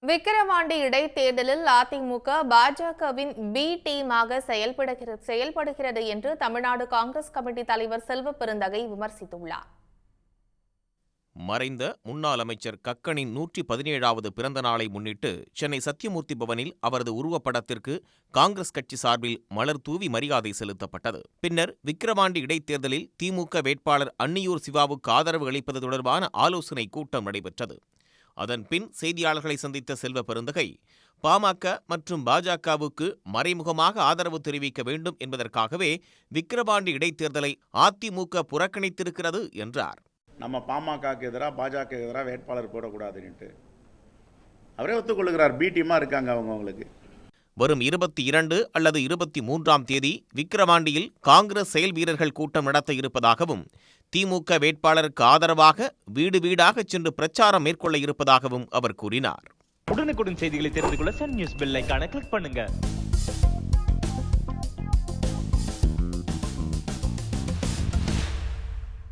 விக்கிரவாண்டி இடைத்தேர்தலில் அதிமுக பாஜகவின் பி டீமாக செயல்படுகிறது என்று தமிழ்நாடு காங்கிரஸ் கமிட்டி தலைவர் செல்வ பெருந்தகை விமர்சித்துள்ளார். மறைந்த முன்னாள் அமைச்சர் கக்கனின் 117வது பிறந்த நாளை முன்னிட்டு சென்னை சத்தியமூர்த்தி பவனில் அவரது உருவப்படத்திற்கு காங்கிரஸ் கட்சி சார்பில் மலர் தூவி மரியாதை செலுத்தப்பட்டது. பின்னர் விக்கிரவாண்டி இடைத்தேர்தலில் திமுக வேட்பாளர் அன்னியூர் சிவாவுக்கு ஆதரவு அளிப்பது தொடர்பான ஆலோசனை கூட்டம் நடைபெற்றது. அதன் பின் செய்தியாளர்களை சந்தித்த செல்வ பெருந்தகை, பாமக மற்றும் பாஜகவுக்கு மறைமுகமாக ஆதரவு தெரிவிக்க வேண்டும் என்பதற்காகவே விக்கிரவாண்டி இடைத்தேர்தலை அதிமுக புறக்கணித்திருக்கிறது என்றார். நம்ம பாமகக்கு எதிராக பாஜக எதிராக வேட்பாளர் போடக்கூடாதுன்ட்டு அவரே ஒத்துக்கொள்கிறார். பி டீமாக இருக்காங்க அவங்களுக்கு. வரும் 22 அல்லது 23ஆம் தேதி விக்கிரவாண்டியில் காங்கிரஸ் செயல் வீரர்கள் கூட்டம் நடத்த இருப்பதாகவும், திமுக வேட்பாளருக்கு ஆதரவாக வீடு வீடாக சென்று பிரச்சாரம் மேற்கொள்ள இருப்பதாகவும் அவர் கூறினார். உடனுக்குடன் செய்திகளை தெரிந்து கொள்ள சன் நியூஸ் பெல் ஐகானை கிளிக் பண்ணுங்க.